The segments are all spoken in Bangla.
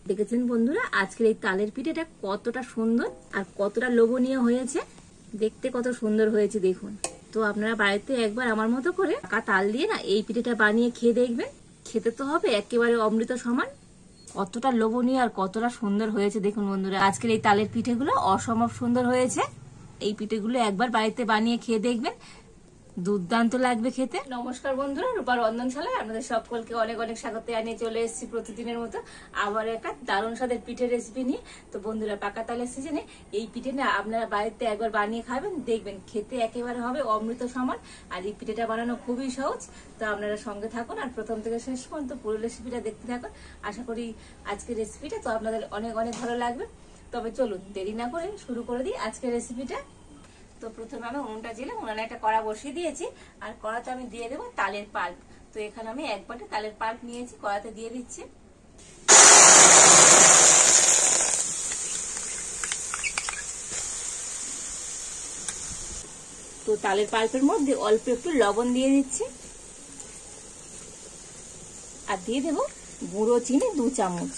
দেখেছেন বন্ধুরা আজকের এই তালের পিঠেটা কতটা সুন্দর আর কতটা লোভনীয় হয়েছে, দেখতে কত সুন্দর হয়েছে দেখুন। তো আপনারা বাড়িতে একবার আমার মতো করে তাল দিয়ে না এই পিঠেটা বানিয়ে খেয়ে দেখবেন। খেতে তো হবে একেবারে অমৃত সমান, কতটা লোভনীয় আর কতটা সুন্দর হয়েছে দেখুন বন্ধুরা। আজকের এই তালের পিঠেগুলো অসম্ভব সুন্দর হয়েছে। এই পিঠেগুলো একবার বাড়িতে বানিয়ে খেয়ে দেখবেন, দুর্দান্ত লাগবে খেতে। নমস্কার বন্ধুরা, রূপা রন্ধনশালায় আপনাদের সকলকে অনেক অনেক স্বাগত জানিয়ে চলে এসেছি প্রতিদিনের মতো আবার একটা দারুণ স্বাদের পিঠের রেসিপি নিয়ে। তো বন্ধুরা, পাকা তালের সিজনে এই পিঠে না আপনারা বাড়িতে একবার বানিয়ে খাবেন, দেখবেন খেতে একেবারে হবে অমৃত সমান। আর এই পিঠেটা বানানো খুবই সহজ। তো আপনারা সঙ্গে থাকুন আর প্রথম থেকে শেষ পর্যন্ত পুরো রেসিপিটা দেখতে থাকুন। আশা করি আজকের রেসিপিটা তো আপনাদের অনেক অনেক ভালো লাগবে। তবে চলুন দেরি না করে শুরু করে দিই আজকের রেসিপিটা। তো প্রথমে আমি উনুনটা জেলে উনানে একটা কড়া বসিয়ে দিয়েছি, আর কড়াতে আমি দিয়ে দেবো তালের পাল্প। তো এখানে আমি এক বাটি তালের পাল্প নিয়েছি, কড়াতে দিয়ে দিচ্ছি। তো তালের পাল্পের মধ্যে অল্প একটু লবণ দিয়ে দিচ্ছি, আর দিয়ে দেবো গুঁড়ো চিনি 2 চামচ।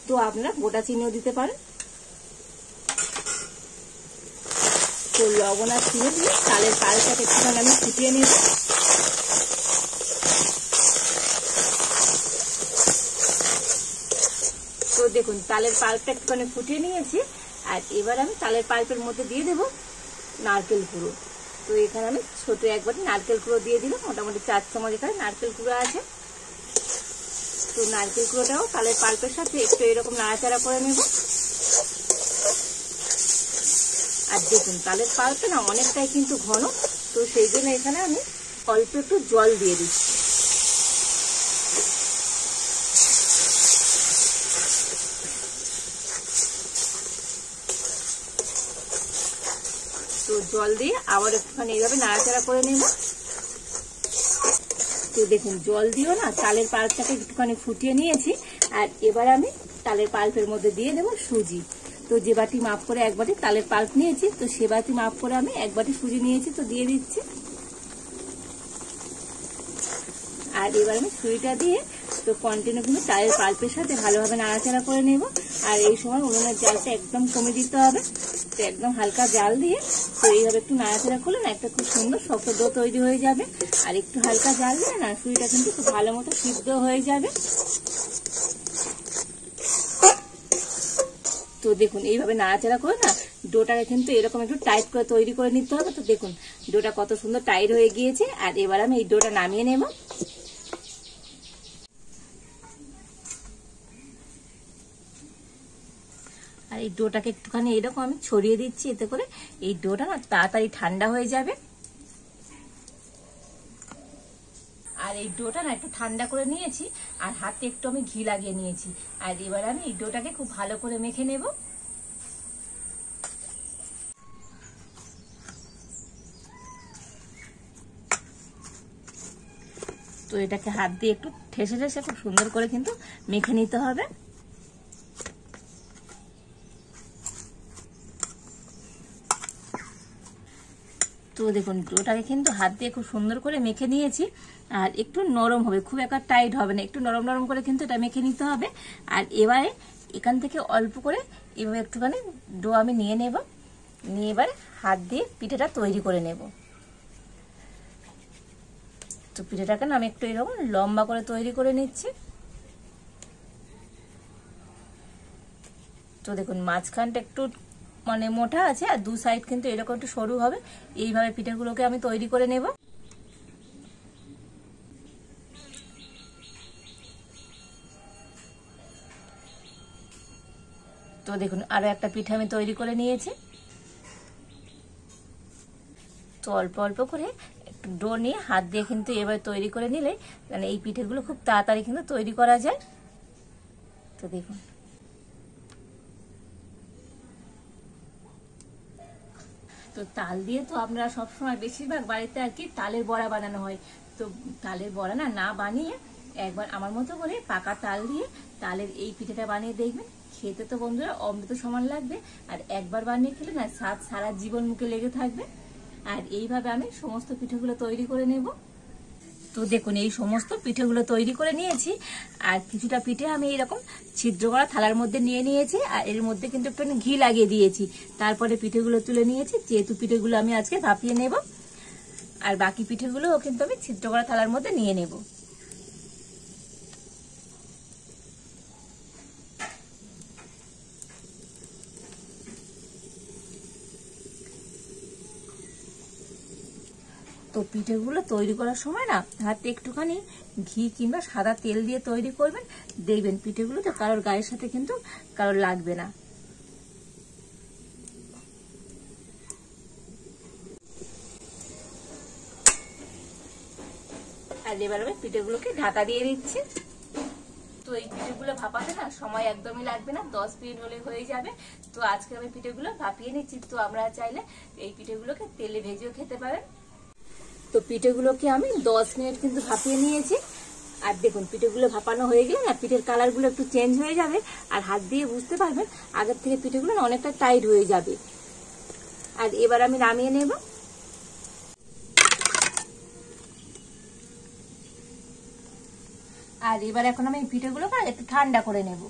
তো আপনারা গোটা চিনিও দিতে পারেন। তো লবণ আর চিনি দিয়ে তালের পাল্পটাকে একটুখানি আমি ফুটিয়ে নিব। তো দেখুন তালের পাল্পটা একটুখানি ফুটিয়ে নিয়েছি, আর এবার আমি তালের পাল্পের মধ্যে দিয়ে দেব নারকেল গুঁড়ো। তো এখানে আমি ছোট এক বাটি নারকেল গুঁড়ো দিয়ে দিলাম, মোটামুটি 4 চামচ এখানে নারকেল গুঁড়ো আছে। তো নারকেল গুঁড়োটাও তালের পাল্পের সাথে একটু এরকম নাড়াচাড়া করে নেব। আর দেখুন তালের পাল্পটা না অনেকটাই কিন্তু ঘন, তো সেই জন্য এখানে আমি অল্প একটু জল দিয়ে দিচ্ছি। তো জল দিয়ে আবার একটুখানি এইভাবে নাড়াচাড়া করে নেব। তো দেখুন জল দিয়েও না তালের পাল্পটাকে একটুখানি ফুটিয়ে নিয়েছি, আর এবার আমি তালের পাল্পের মধ্যে দিয়ে দেবো সুজি। তো যে বাটি মাপ করে এক বাটি তালের পাল্প নিয়েছি, তো সে বাটি মাপ করে আমি এক বাটি সুজি নিয়েছি, তো দিয়ে দিচ্ছি। আর এবার আমি সুজিটা দিয়ে তো কন্টিনিউ কিন্তু তালের পাল্পের সাথে ভালোভাবে নাড়াচাড়া করে নেব। আর এই সময় উনুনের জালটা একদম কমে দিতে হবে। তো একদম হালকা জাল দিয়ে তো এইভাবে একটু নাড়াচাড়া করলে না একটা খুব সুন্দর শক্ত ডো তৈরি হয়ে যাবে। আর একটু হালকা জাল দিয়ে না সুজিটা কিন্তু খুব ভালো মতো সিদ্ধ হয়ে যাবে। তো দেখুন এইভাবে নাড়াচাড়া করে না ডোটাকে কিন্তু এরকম একটু টাইট করে তৈরি করে নিতে হবে। তো দেখুন ডোটা কত সুন্দর টাইট হয়ে গিয়েছে। আর এবার আমি এই ডোটা নামিয়ে নেব। আর এই ডোটাকে একটুখানি এরকম আমি ছড়িয়ে দিচ্ছি, এতে করে এই ডোটা না তাড়াতাড়ি ঠান্ডা হয়ে যাবে। আর এই ডোটা না একটু ঠান্ডা করে নিয়েছি, আর হাতে একটু আমি ঘি লাগিয়ে নিয়েছি। আর এবার আমি এই ডোটাকে খুব ভালো করে মেখে নেব। তো এটাকে হাত দিয়ে একটু ঠেসে ঠেসে খুব সুন্দর করে কিন্তু মেখে নিতে হবে। তো দেখুন ডোটাকে কিন্তু হাত দিয়ে খুব সুন্দর করে মেখে নিয়েছি। আর একটু নরম হবে, খুব একটা টাইট হবে না, একটু নরম নরম করে কিন্তু এটা মেখে নিতে হবে। আর এবারে এখান থেকে অল্প করে এভাবে একটুখানি ডো আমি নিয়ে নেব, নিয়ে এবার হাত দিয়ে পিঠেটা তৈরি করে নেব। তো পিঠেটাকে না আমি একটু এরকম লম্বা করে তৈরি করে নিচ্ছি। তো দেখুন মাঝখানটা একটু মানে মোটা আছে, আর 2 সাইড কিন্তু এরকম একটু সরু হবে। এইভাবে পিঠেগুলোকে আমি তৈরি করে নেব। তো দেখুন আরো একটা পিঠে আমি তৈরি করে নিয়েছি। তো অল্প অল্প করে একটু ডো নিয়ে হাত দিয়ে কিন্তু এবার তৈরি করে নিলে মানে এই পিঠেগুলো খুব তাড়াতাড়ি কিন্তু তৈরি করা যায়। তো দেখুন তো তাল দিয়ে তো আপনারা সবসময় বেশিরভাগ বাড়িতে আর কি তালের বড়া বানানো হয়। তো তালের বড়া না বানিয়ে একবার আমার মতো করে পাকা তাল দিয়ে তালের এই পিঠেটা বানিয়ে দেখবেন, খেতে তো বন্ধুরা অমৃত সমান লাগবে। আর একবার বানিয়ে খেলে না স্বাদ সারা জীবন মুখে লেগে থাকবে। আর এইভাবে আমি সমস্ত পিঠেগুলো তৈরি করে নেব। তো দেখুন এই সমস্ত পিঠেগুলো তৈরি করে নিয়েছি। আর কিছুটা পিঠে আমি এরকম ছিদ্র করা থালার মধ্যে নিয়ে নিয়েছি, আর এর মধ্যে কিন্তু একটু ঘি লাগিয়ে দিয়েছি। তারপরে পিঠেগুলো তুলে নিয়েছি, যেহেতু পিঠেগুলো আমি আজকে ভাপিয়ে নেব। আর বাকি পিঠেগুলোও কিন্তু আমি ছিদ্র করা থালার মধ্যে নিয়ে নেব। তো পিঠেগুলো তৈরি করার সময় না হাতে একটুখানি ঘি কিংবা সাদা তেল দিয়ে তৈরি করবেন, দেখবেন পিঠেগুলো তো কারোর গায়ের সাথে কিন্তু কারোর লাগবে না। আর এবার আমি পিঠেগুলোকে ঢাকা দিয়ে দিচ্ছি। তো এই পিঠেগুলো ভাপাতে না সময় একদমই লাগবে না, 10 মিনিট হলে হয়ে যাবে। তো আজকে আমি পিঠেগুলো ভাপিয়ে নিচ্ছি। তো আমরা চাইলে এই পিঠেগুলোকে তেলে ভেজেও খেতে পারেন। তো পিঠেগুলোকে আমি 10 মিনিট কিন্তু ভাপিয়ে নিয়েছি। আর দেখুন পিঠেগুলো ভাপানো হয়ে গেলে না পিঠের কালারগুলো একটু চেঞ্জ হয়ে যাবে, আর হাত দিয়ে বুঝতে পারবেন আগের থেকে পিঠেগুলো না অনেকটা টাইট হয়ে যাবে। আর এবার আমি নামিয়ে নেব। আর এবার এখন আমি পিঠেগুলোকে একটু ঠান্ডা করে নেব।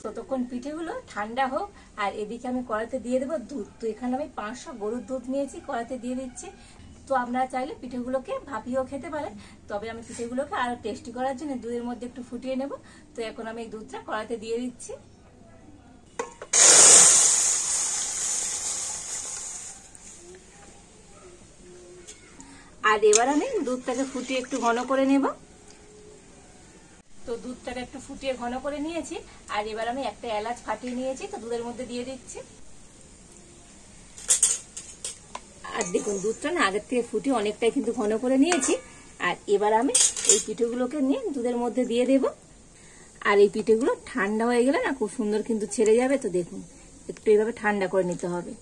ততক্ষণ পিঠেগুলো ঠান্ডা হোক। আর এদিকে আমি কড়াইতে দিয়ে দেবো দুধ। তো এখানে আমি 500 গরুর দুধ নিয়েছি, কড়াইতে দিয়ে দিচ্ছি। তো আপনারা চাইলে পিঠেগুলোকে ভাপিয়েও খেতে পারেন, তবে আমি পিঠেগুলোকে আরো টেস্টি করার জন্য দুধের মধ্যে একটু ফুটিয়ে নেব। তো এখন আমি এই দুধটা কড়াইতে দিয়ে দিচ্ছি। আর এবার আমি দুধটাকে ফুটিয়ে একটু ঘন করে নেব। তো দুধটাকে একটু ফুটিয়ে ঘন করে নিয়েছি। আর এবার আমি একটা এলাচ ফাটিয়ে নিয়েছি, তো দুধের মধ্যে দিয়ে দিচ্ছি। আর দেখুন দুধটা না আগের থেকে ফুটিয়ে অনেকটাই কিন্তু ঘন করে নিয়েছি। আর এবার আমি এই পিঠেগুলোকে নিয়ে দুধের মধ্যে দিয়ে দেব। আর এই পিঠেগুলো ঠান্ডা হয়ে গেলে না খুব সুন্দর কিন্তু ছেড়ে যাবে। তো দেখুন একটু এইভাবে ঠান্ডা করে নিতে হবে।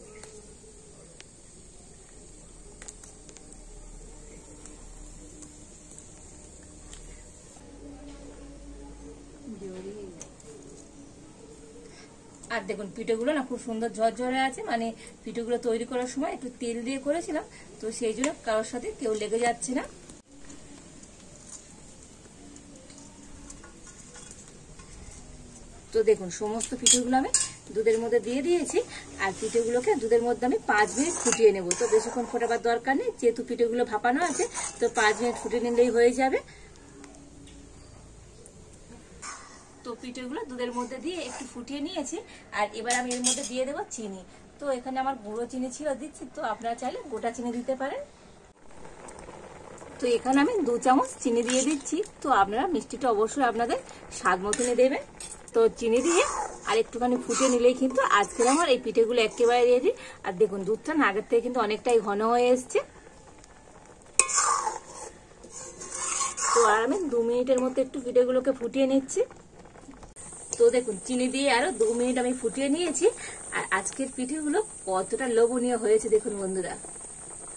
আর দেখুন পিঠেগুলো না খুব সুন্দর ঝরঝরে আছে, মানে পিঠেগুলো তৈরি করার সময় একটু তেল দিয়ে করেছিলাম, তো সেই জন্য কারোর সাথে কেউ লেগে যাচ্ছে না। তো দেখুন সমস্ত পিঠেগুলো আমি দুধের মধ্যে দিয়ে দিয়েছি। আর পিঠেগুলোকে দুধের মধ্যে আমি 5 মিনিট ফুটিয়ে নেব। তো বেশিক্ষণ ফোটাবার দরকার নেই, যেহেতু পিঠেগুলো ভাপানো আছে। তো 5 মিনিট ফুটিয়ে নিলেই হয়ে যাবে। তো পিঠেগুলো দুধের মধ্যে দিয়ে একটু ফুটিয়ে নিয়েছি। আর এবার আমি এর মধ্যে দিয়ে দেবো চিনি। তো এখানে আমার গুঁড়ো চিনি ছিল, দিচ্ছি। তো আপনারা চাইলে গোটা চিনি দিতে পারেন। তো এখানে আমি 2 চামচ চিনি দিয়ে দিচ্ছি। তো আপনারা মিষ্টিটা অবশ্যই আপনাদের স্বাদ মতনই দেবেন। তো চিনি দিয়ে আর একটুখানি ফুটিয়ে নিলেই কিন্তু আজকের আমার এই পিঠেগুলো একেবারে রেডি। আর দেখুন দুধটা না আগের থেকে কিন্তু অনেকটাই ঘন হয়ে এসছে। তো আর আমি 2 মিনিটের মধ্যে একটু পিঠেগুলোকে ফুটিয়ে নিচ্ছি। তো দেখুন চিনি দিয়ে আরো 2 মিনিট আমি ফুটিয়ে নিয়েছি। আর আজকের পিঠেগুলো কতটা লোভনীয় হয়েছে দেখুন বন্ধুরা,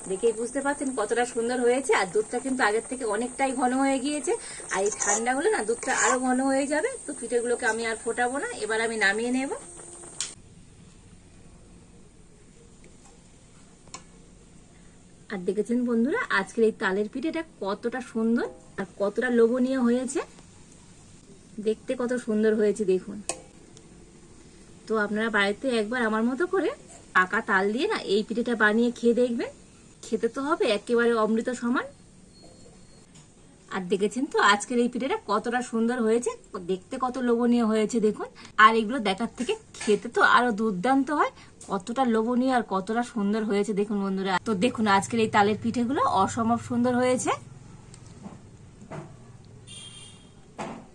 দেখেই বুঝতে পারছেন কতটা সুন্দর হয়েছে। আর দুধটা কিন্তু আগের থেকে অনেকটাই ঘন হয়ে গিয়েছে। আর এই ঠান্ডা হলে না দুধটা আরো ঘন হয়ে যাবে। তো পিঠেগুলোকে আমি আর ফোটাবো না, এবার আমি নামিয়ে নেব। আর দেখেছেন বন্ধুরা আজকের এই তালের পিঠেটা কতটা সুন্দর আর কতটা লোভনীয় হয়েছে, দেখতে কত সুন্দর হয়েছে দেখুন। তো আপনারা বাড়িতে একবার আমার মতো করে পাকা তাল দিয়ে না এই পিঠেটা বানিয়ে খেয়ে দেখবেন, খেতে তো হবে একেবারে অমৃত সমান। আর দেখেছেন তো আজকের এই পিঠেটা কতটা সুন্দর হয়েছে, দেখতে কত লোভনীয় হয়েছে দেখুন। আর এগুলো দেখার থেকে খেতে তো আরো দুর্দান্ত হয়, কতটা লোভনীয় আর কতটা সুন্দর হয়েছে দেখুন বন্ধুরা। তো দেখুন আজকের এই তালের পিঠেগুলো অসম্ভব সুন্দর হয়েছে।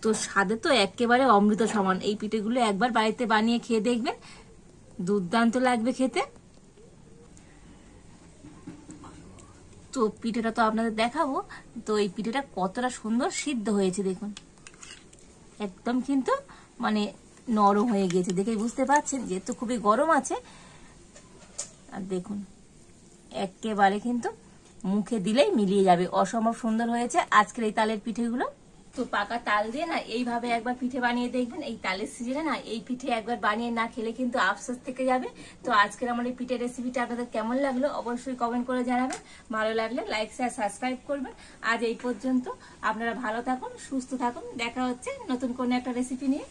তো স্বাদে তো একেবারে অমৃত সমান। এই পিঠেগুলো একবার বাড়িতে বানিয়ে খেয়ে দেখবেন, দুর্দান্ত লাগবে খেতে। তো পিঠেটা তো আপনাদের দেখাবো। তো এই পিঠেটা কতটা সুন্দর সিদ্ধ হয়েছে দেখুন, একদম কিন্তু মানে নরম হয়ে গিয়েছে, দেখেই বুঝতে পারছেন, যেহেতু খুবই গরম আছে। আর দেখুন একেবারে কিন্তু মুখে দিলেই মিলিয়ে যাবে, অসম্ভব সুন্দর হয়েছে আজকের এই তালের পিঠেগুলো। তো পাকা তাল দিয়ে না এইভাবে একবার পিঠে বানিয়ে দেখবেন। এই তালের সিজনে না এই পিঠে একবার বানিয়ে না খেলে কিন্তু আফসোস থেকে যাবে। তো আজকের আমার এই পিঠের রেসিপিটা আপনাদের কেমন লাগলো অবশ্যই কমেন্ট করে জানাবেন। ভালো লাগলে লাইক শেয়ার সাবস্ক্রাইব করবেন। আজ এই পর্যন্ত, আপনারা ভালো থাকুন, সুস্থ থাকুন। দেখা হচ্ছে নতুন কোনো একটা রেসিপি নিয়ে।